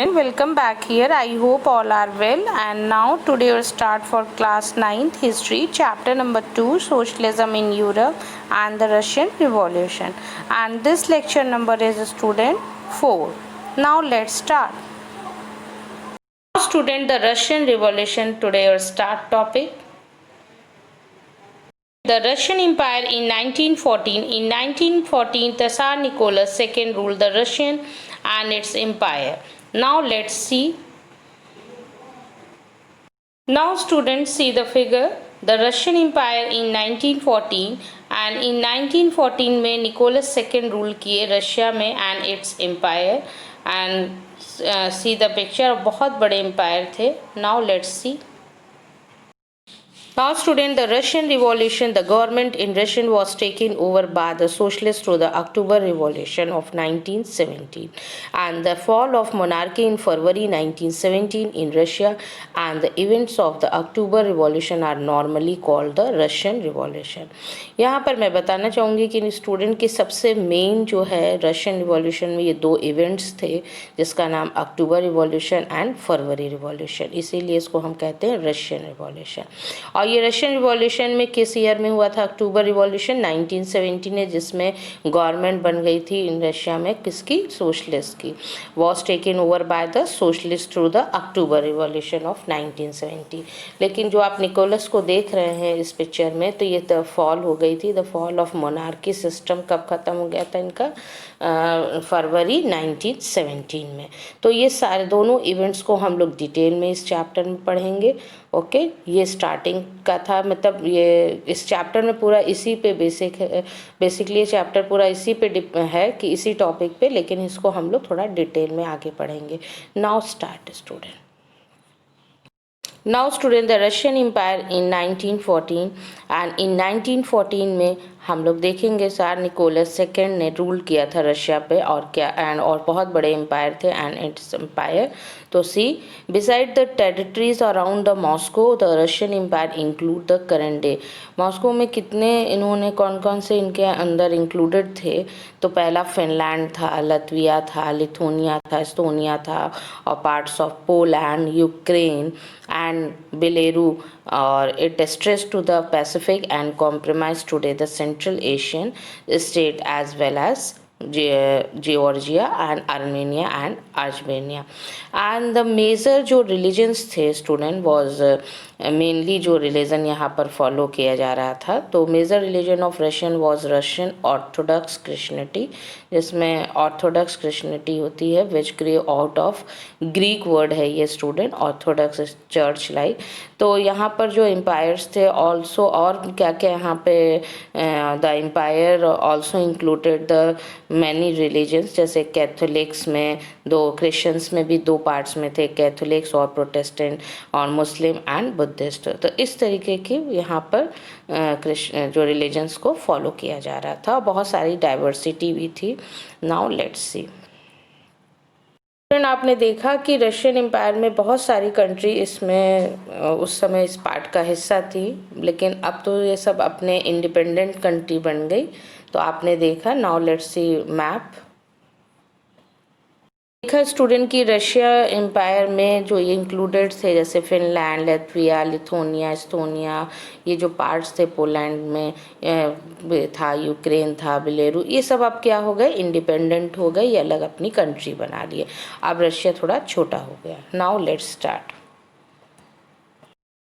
student, welcome back here. I hope all are well, and now today we'll start for class 9th history, chapter number 2, socialism in Europe and the Russian Revolution, and this lecture number is student 4. Now let's start. Student, the Russian Revolution, today our start topic. The Russian Empire in 1914. In 1914, Tsar Nicholas II ruled the Russian and its empire. Now let's see. Now students, see the figure. The Russian Empire in 1914, and in 1914 में Nicholas second rule किए Russia में and its empire, and see the picture. बहुत बड़े empire थे. Now let's see. Now student, the Russian Revolution, the government in Russian was taken over by the socialists through the October Revolution of 1917 and the fall of monarchy in February 1917 in Russia, and the events of the October Revolution are normally called the Russian Revolution. यहाँ पर मैं बताना चाहूँगी कि student की सबसे main जो है रशियन रिवॉल्यूशन में ये दो इवेंट्स थे जिसका नाम अक्टूबर रिवॉल्यूशन एंड फरवरी रिवॉल्यूशन, इसीलिए इसको हम कहते हैं रशियन रिवॉल्यूशन। और ये रशियन रिवॉल्यूशन में किस ईयर में हुआ था? अक्टूबर रिवॉल्यूशन 1917 है, जिसमें गवर्नमेंट बन गई थी इन रशिया में किसकी? सोशलिस्ट की। Was taken over by the socialist through the October revolution of 1917। लेकिन जो आप निकोलस को देख रहे हैं इस पिक्चर में, तो ये द फॉल हो गई थी। The fall of monarchy system कब ख़त्म हो गया था इनका? फरवरी 1917 में। तो ये सारे दोनों इवेंट्स को हम लोग डिटेल में इस चैप्टर में पढ़ेंगे। ओके, ये स्टार्टिंग का था, मतलब ये इस चैप्टर में पूरा इसी पे बेसिकली ये चैप्टर पूरा इसी पे है कि इसी टॉपिक पे, लेकिन इसको हम लोग थोड़ा डिटेल में आगे पढ़ेंगे। Now start student. Now student, the Russian empire in 1914, and in 1914 में हम लोग देखेंगे सार निकोलस सेकेंड ने रूल किया था रशिया पे, और क्या और बहुत बड़े एम्पायर थे एंड इट्स एम्पायर। तो see, besides the territories around the Moscow, the Russian empire include the current day. Moscow में कितने इन्होंने कौन कौन से इनके अंदर इंक्लूडेड थे? तो पहला फिनलैंड था, लत्विया था, लिथुनिया था, एस्टोनिया था, और parts of Poland, Ukraine and Belarus, or it stretched to the Pacific and compromised today the Central Asian state as well as Georgia and Armenia and Armenia. And the major जो religions थे student was mainly जो religion यहाँ पर follow किया जा रहा था, तो major religion of Russian was Russian orthodox Christianity, जिसमें ऑर्थोडॉक्स क्रिश्चियनिटी होती है which grew out of Greek word है ये स्टूडेंट, ऑर्थोडॉक्स चर्च लाइक। तो यहाँ पर जो एम्पायर्स थे ऑल्सो, और क्या क्या यहाँ पे the empire also included the many religions, जैसे कैथोलिक्स में दो, क्रिश्चियंस में भी दो पार्ट्स में थे, कैथोलिक्स और प्रोटेस्टेंट, और मुस्लिम एंड बुद्धिस्ट। तो इस तरीके की यहाँ पर जो रिलीजन्स को फॉलो किया जा रहा था, बहुत सारी डाइवर्सिटी भी थी। Now let's see. आपने देखा कि रशियन एम्पायर में बहुत सारी कंट्री इसमें उस समय इस पार्ट का हिस्सा थी, लेकिन अब तो ये सब अपने इंडिपेंडेंट कंट्री बन गई। तो आपने देखा, नाउ लेट्स सी मैप। देखा स्टूडेंट की रशिया एम्पायर में जो ये इंक्लूडेड थे, जैसे फिनलैंड, लैटविया, लिथुनिया, एस्टोनिया, ये जो पार्ट्स थे पोलैंड में था, यूक्रेन था, बेलारूस, ये सब अब क्या हो गए? इंडिपेंडेंट हो गए, ये अलग अपनी कंट्री बना लिए। अब रशिया थोड़ा छोटा हो गया। Now let's start.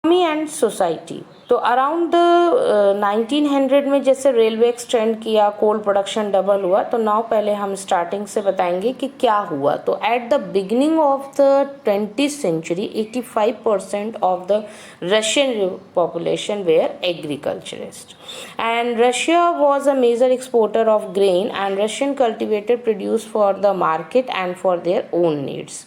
Economy and society. तो अराउंड 1900 में जैसे रेलवे एक्सटेंड किया, कोल प्रोडक्शन डबल हुआ, तो नाउ पहले हम स्टार्टिंग से बताएंगे कि क्या हुआ। तो at the beginning of the 20th century 85% of the Russian population were agriculturist, and Russia was a major exporter of grain, and Russian cultivator produce for the market and for their own needs.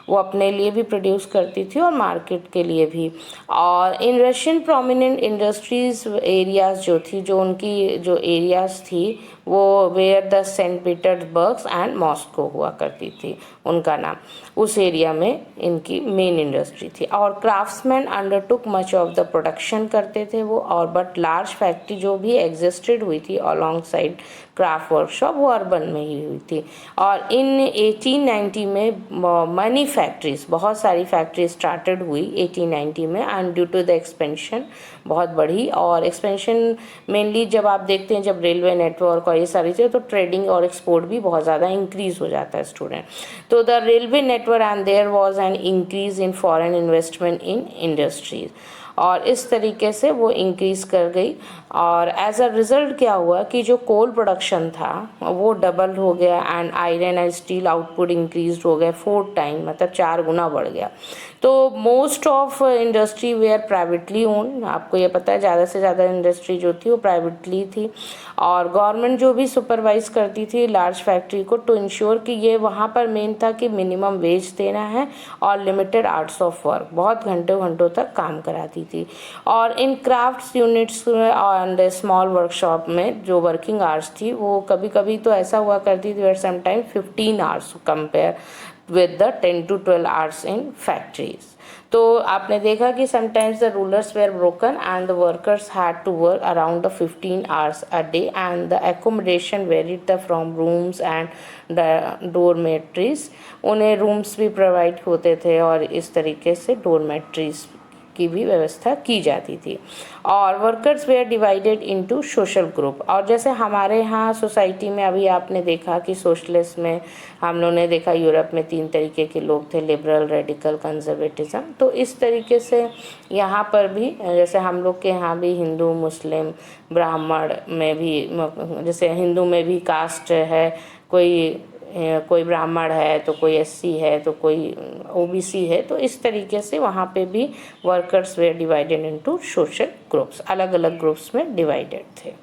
वो अपने लिए भी produce करती थी और market के लिए भी। और इन रशियन प्रोमिनेंट इंडस्ट्रीज एरियाज जो थी, जो उनकी जो एरियाज थी वो were the Saint Petersburg and Moscow हुआ करती थी उनका नाम, उस एरिया में इनकी मेन इंडस्ट्री थी। और craftsman undertook much of the production करते थे वो, और बट लार्ज फैक्ट्री जो भी एग्जिस्टेड हुई थी अलॉन्ग साइड क्राफ्ट वर्कशॉप वो अर्बन में ही हुई थी। और इन 1890 में मनी फैक्ट्रीज, बहुत सारी फैक्ट्री स्टार्टेड हुई 1890 में, and due to the expansion बहुत बढ़ी। और एक्सपेंशन मेनली जब आप देखते हैं जब रेलवे नेटवर्क और ये सारी चीज़ें, तो ट्रेडिंग और एक्सपोर्ट भी बहुत ज़्यादा इंक्रीज़ हो जाता है स्टूडेंट। तो the railway network and there was an increase in foreign investment in industries, और इस तरीके से वो इंक्रीज़ कर गई। और एज अ रिज़ल्ट क्या हुआ कि जो कोल प्रोडक्शन था वो डबल हो गया, and iron and steel output increase हो गया 4 टाइम, मतलब 4 गुना बढ़ गया। तो most of industry were privately own, आपको ये पता है ज़्यादा से ज़्यादा इंडस्ट्री जो थी वो प्राइवेटली थी। और गवर्नमेंट जो भी सुपरवाइज करती थी लार्ज फैक्ट्री को, टू इंश्योर कि ये वहाँ पर मेन था कि मिनिमम वेज देना है और लिमिटेड आवर्स ऑफ वर्क, बहुत घंटों घंटों तक काम कराती थी। और इन crafts units and small workshop में जो वर्किंग आवर्स थी वो कभी कभी तो ऐसा हुआ करती थी at some time 15 hours compare with the 10 to 12 hours in factories। तो आपने देखा कि sometimes the rulers were broken and the workers had to work around the 15 hours a day, and the accommodation varied from rooms and dormitories। उन्हें rooms भी provide होते थे और इस तरीके से डोरमेट्रीज की भी व्यवस्था की जाती थी। और workers were divided into social group, और जैसे हमारे यहाँ सोसाइटी में अभी आपने देखा कि सोशलिस्ट में हम लोगों ने देखा यूरोप में 3 तरीके के लोग थे, लिबरल, रेडिकल, कंजर्वेटिज्म। तो इस तरीके से यहाँ पर भी जैसे हम लोग के यहाँ भी हिंदू, मुस्लिम, ब्राह्मण में भी, जैसे हिंदू में भी कास्ट है, कोई ब्राह्मण है तो कोई एससी है तो कोई ओबीसी है, तो इस तरीके से वहाँ पे भी workers were divided into social groups, अलग अलग ग्रुप्स में डिवाइडेड थे।